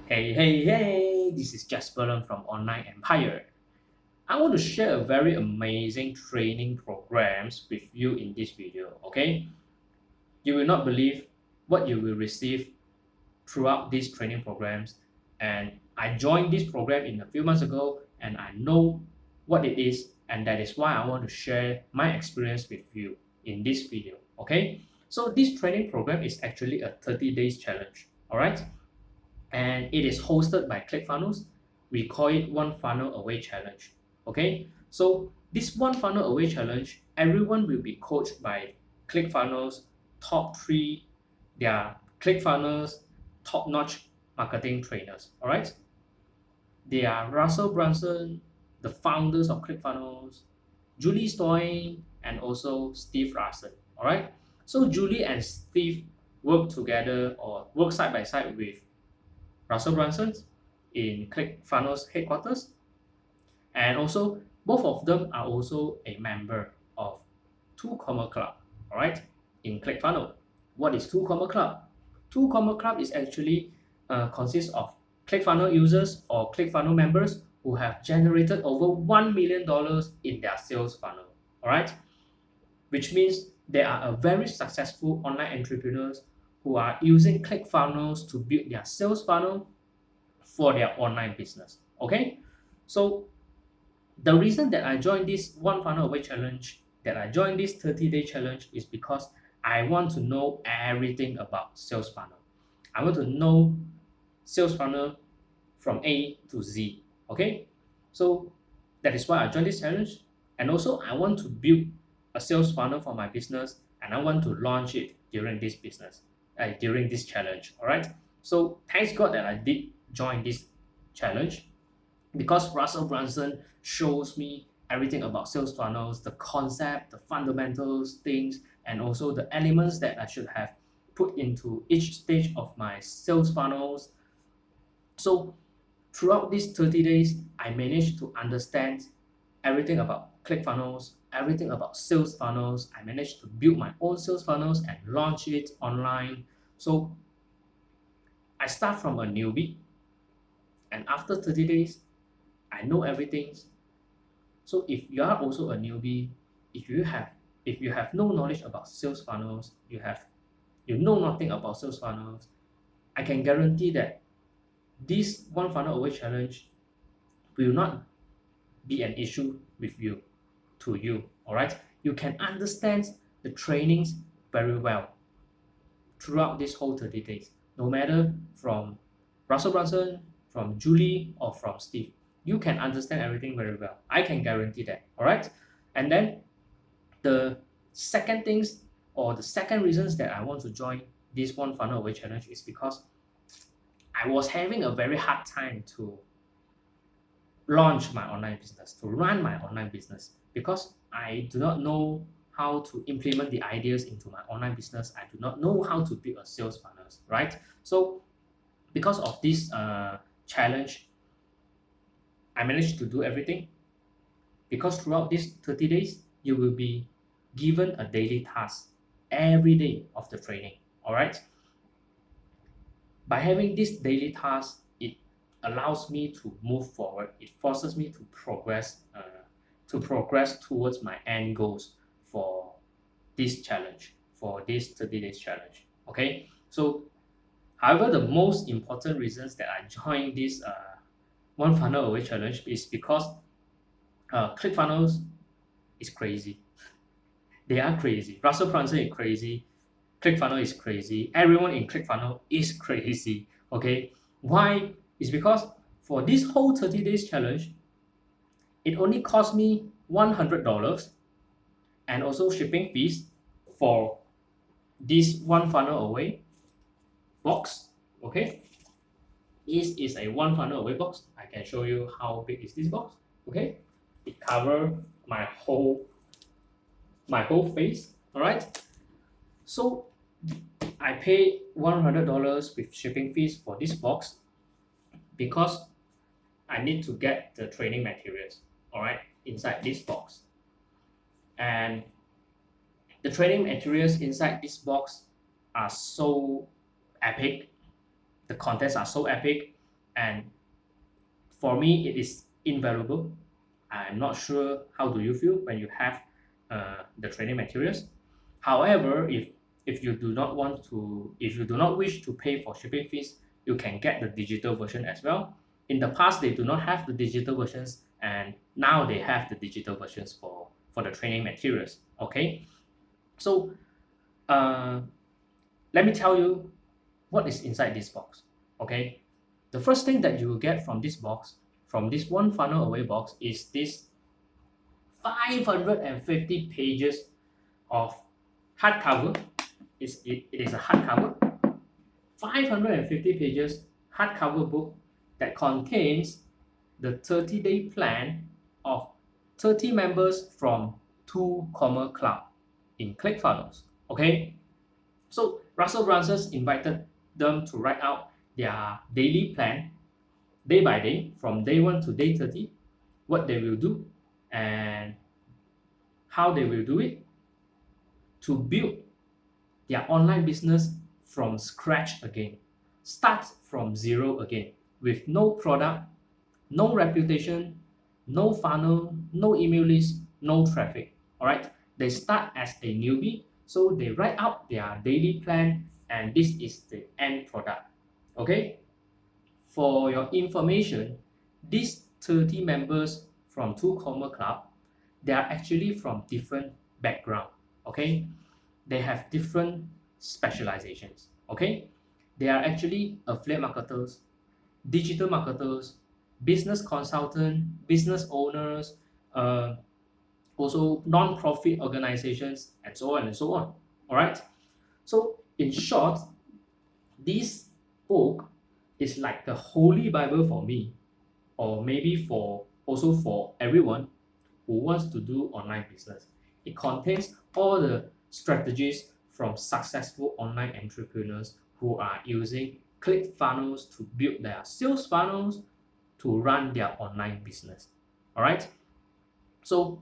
Hey, this is Jasper from Online Empire. I want to share a very amazing training programs with you in this video, okay? You will not believe what you will receive throughout these training programs. And I joined this program in a few months ago and I know what it is, and that is why I want to share my experience with you in this video, okay? So this training program is actually a 30 days challenge, all right? And it is hosted by ClickFunnels. We call it One Funnel Away Challenge. Okay, so this One Funnel Away Challenge, everyone will be coached by ClickFunnels top three, their ClickFunnels top-notch marketing trainers. All right, they are Russel Brunson, the founders of ClickFunnels, Julie Stoian, and also Steve Larsen. All right, so Julie and Steve work together or work side by side with Russel Brunson in ClickFunnels headquarters, and also both of them are also a member of Two Comma Club. All right, in ClickFunnels. What is Two Comma Club? Two Comma Club is actually consists of ClickFunnels users or ClickFunnels members who have generated over $1 million in their sales funnel. All right, which means they are a very successful online entrepreneurs who are using ClickFunnels to build their sales funnel for their online business. Okay, so the reason that I joined this One Funnel Away Challenge, that I joined this 30-day challenge, is because I want to know everything about sales funnel. I want to know sales funnel from A to Z. Okay, so that is why I joined this challenge, and also I want to build a sales funnel for my business, and I want to launch it during this during this challenge. All right, so thanks God that I did join this challenge, because Russel Brunson shows me everything about sales funnels, the concept, the fundamentals, things, and also the elements that I should have put into each stage of my sales funnels. So throughout these 30 days, I managed to understand everything about ClickFunnels, everything about sales funnels. I managed to build my own sales funnels and launch it online. So I start from a newbie, and after 30 days, I know everything. So if you are also a newbie, if you have no knowledge about sales funnels, you know nothing about sales funnels, I can guarantee that this One Funnel Away challenge will not be an issue with you to you. All right, you can understand the trainings very well throughout this whole 30 days, no matter from Russell Brunson, from Julie, or from Steve. You can understand everything very well. I can guarantee that. All right. And then the second things, or the second reasons that I want to join this One Funnel Away challenge, is because I was having a very hard time to launch my online business, to run my online business, because I do not know how to implement the ideas into my online business. I do not know how to build a sales funnels, right? So because of this challenge, I managed to do everything, because throughout these 30 days, you will be given a daily task every day of the training. All right. By having this daily task, it allows me to move forward. It forces me to progress towards my end goals for this challenge, for this 30 days challenge. Okay. So, however, the most important reasons that I joined this One Funnel Away challenge is because ClickFunnels is crazy. They are crazy. Russell Brunson is crazy. ClickFunnels is crazy. Everyone in ClickFunnels is crazy. Okay, why? It's because for this whole 30 days challenge, it only cost me $100 and also shipping fees for this One Funnel Away box. Okay, this is a One Funnel Away box. I can show you how big is this box. Okay, it covers my whole face. All right, so I pay $100 with shipping fees for this box because I need to get the training materials, all right, inside this box. And the training materials inside this box are so epic. The contents are so epic. and for me, it is invaluable. I'm not sure how do you feel when you have the training materials. However, if you do not want to, if you do not wish to pay for shipping fees, you can get the digital version as well. In the past, they do not have the digital versions, and now they have the digital versions for the training materials. Okay, so uh, let me tell you what is inside this box. Okay, the first thing that you will get from this box, from this one funnel away box, is this 550 pages of hardcover. It is a hardcover, 550 pages hardcover book that contains the 30-day plan of 30 members from 2 Commerce Club in ClickFunnels. Okay, so Russel Brunson invited them to write out their daily plan, day by day, from day 1 to day 30, what they will do and how they will do it to build their online business from scratch again. Start from zero again with no product, no reputation, no funnel, no email list, no traffic. All right. They start as a newbie, so they write out their daily plan, and this is the end product. Okay. For your information, these 30 members from 2 Commerce Club, they are actually from different background. Okay. They have different specializations. Okay. They are actually affiliate marketers, digital marketers, business consultant, business owners, uh, also non-profit organizations, and so on and so on. All right. So in short, this book is like the holy Bible for me, or maybe for also for everyone who wants to do online business. It contains all the strategies from successful online entrepreneurs who are using ClickFunnels to build their sales funnels to run their online business. All right. So,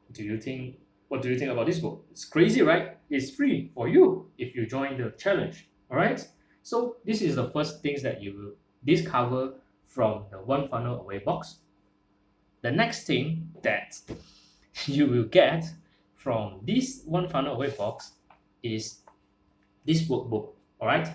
what do you think about this book? It's crazy, right? It's free for you if you join the challenge. All right. So this is the first things that you will discover from the one funnel away box. The next thing that you will get from this one funnel away box is this workbook. All right.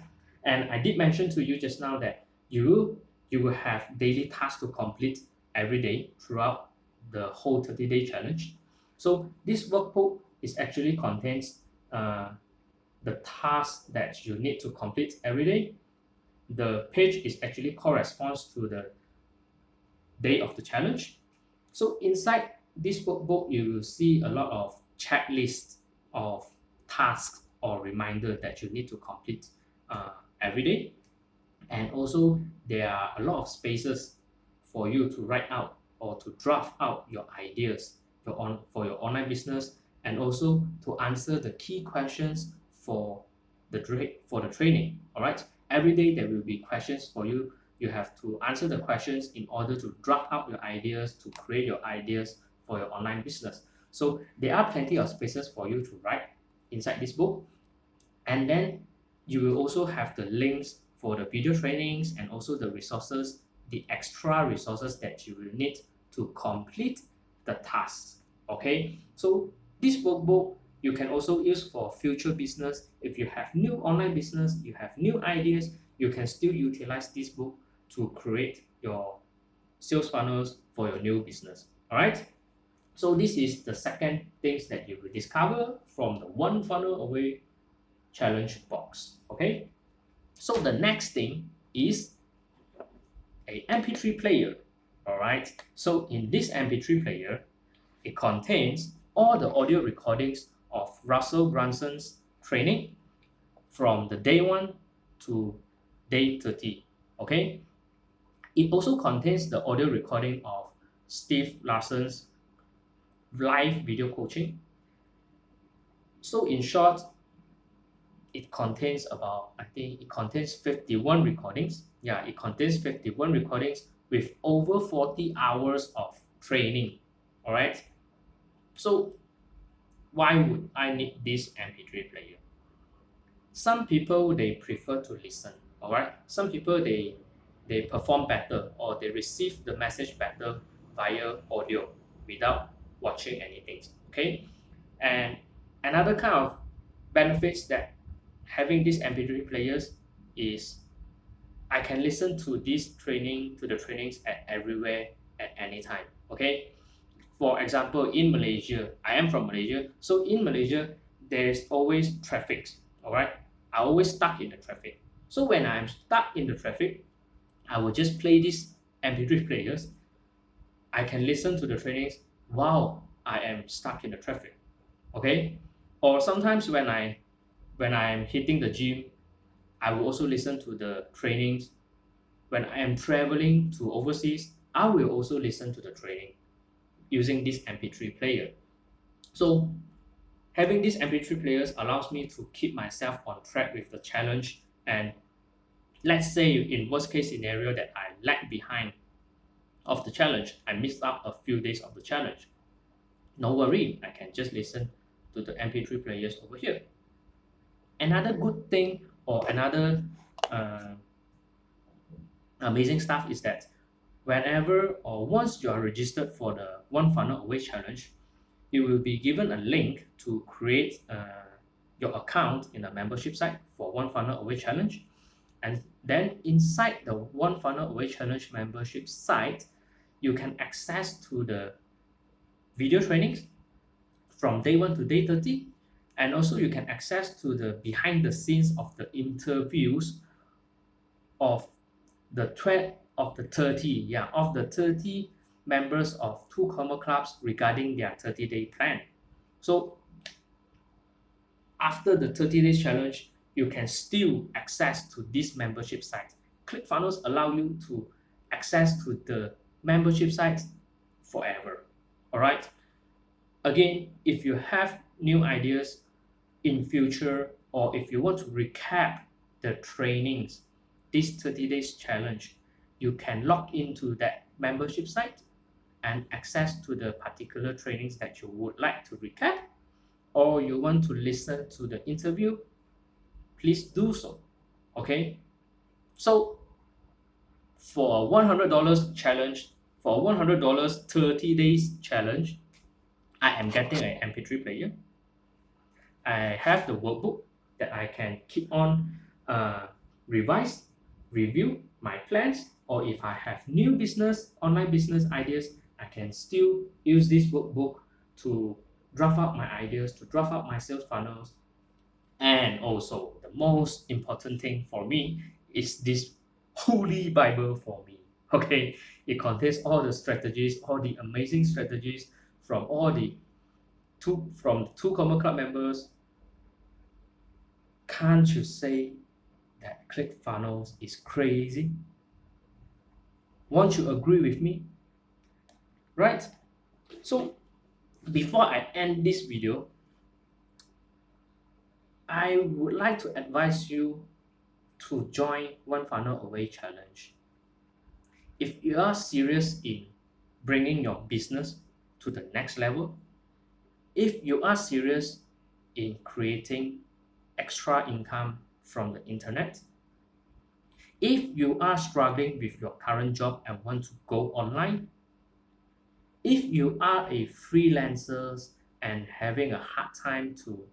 And I did mention to you just now that you will have daily tasks to complete every day throughout the whole 30-day challenge. So this workbook is actually contains the tasks that you need to complete every day. The page is actually corresponds to the day of the challenge. So inside this workbook, you will see a lot of checklists of tasks or reminder that you need to complete every day. And also there are a lot of spaces for you to write out or to draft out your ideas for your online business, and also to answer the key questions for the training. All right, every day there will be questions for you. You have to answer the questions in order to draft out your ideas, to create your ideas for your online business. So there are plenty of spaces for you to write inside this book. And then you will also have the links for the video trainings and also the resources, the extra resources that you will need to complete the tasks. Okay, so this workbook you can also use for future business. If you have new online business, you have new ideas, you can still utilize this book to create your sales funnels for your new business. All right. So this is the second things that you will discover from the one funnel away challenge box. Okay. So the next thing is a MP3 player. All right. So in this MP3 player, it contains all the audio recordings of Russel Brunson's training from the day 1 to day 30. Okay. It also contains the audio recording of Steve Larsen's live video coaching. So in short, it contains I think it contains 51 recordings. Yeah, it contains 51 recordings with over 40 hours of training. All right. So why would I need this MP3 player? Some people, they prefer to listen. All right. Some people, they perform better or they receive the message better via audio without watching anything. Okay, and another kind of benefits that having these MP3 players is I can listen to the trainings at everywhere at any time. Okay, for example, in Malaysia, I am from Malaysia, so in Malaysia there's always traffic. All right, I always stuck in the traffic. So when I'm stuck in the traffic, I will just play these MP3 players. I can listen to the trainings while I am stuck in the traffic. Okay, or sometimes when I'm hitting the gym, I will also listen to the trainings. When I am traveling to overseas, I will also listen to the training using this MP3 player. So having these MP3 players allows me to keep myself on track with the challenge. And let's say in worst case scenario that I lag behind of the challenge, I missed out a few days of the challenge. No worry, I can just listen to the MP3 players over here. Another good thing or another uh, amazing stuff is that whenever or once you are registered for the One Funnel Away Challenge, you will be given a link to create your account in a membership site for One Funnel Away Challenge. And then inside the One Funnel Away Challenge membership site, you can access to the video trainings from day 1 to day 30. And also you can access to the behind the scenes of the interviews of the 30 members of Two Comma Clubs regarding their 30-day plan. So after the 30 days challenge, you can still access to this membership site. ClickFunnels allow you to access to the membership site forever. All right. Again, if you have new ideas in future, or if you want to recap the trainings, this 30 days challenge, you can log into that membership site and access to the particular trainings that you would like to recap, or you want to listen to the interview, please do so. Okay, so for a $100 challenge, for a $100 30 days challenge, I am getting an MP3 player. I have the workbook that I can keep on revise, review my plans, or if I have new business, online business ideas, I can still use this workbook to draft out my ideas, to draft out my sales funnels. And also, the most important thing for me is this holy Bible for me. Okay, it contains all the strategies, all the amazing strategies from all the two Common Club members. Can't you say that ClickFunnels is crazy? Won't you agree with me? Right? So before I end this video, I would like to advise you to join One Funnel Away Challenge. If you are serious in bringing your business to the next level, if you are serious in creating extra income from the internet, if you are struggling with your current job and want to go online, if you are a freelancer and having a hard time to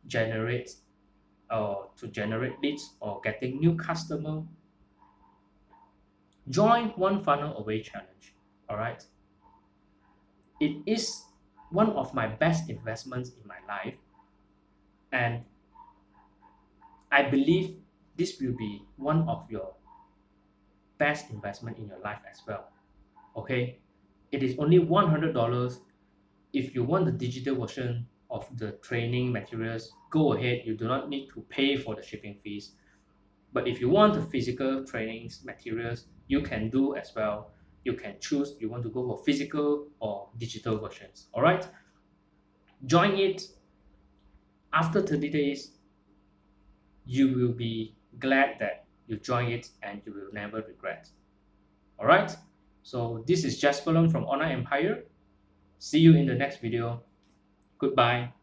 generate leads or getting new customer, join One Funnel Away Challenge. All right, it is one of my best investments in my life, and I believe this will be one of your best investment in your life as well. Okay, it is only $100. If you want the digital version of the training materials, go ahead. You do not need to pay for the shipping fees. But if you want the physical trainings materials, you can do as well. You can choose you want to go for physical or digital versions. All right, join it. After 30 days, you will be glad that you join it and you will never regret. All right, so this is Jasper Long from Online Empire. See you in the next video. Goodbye.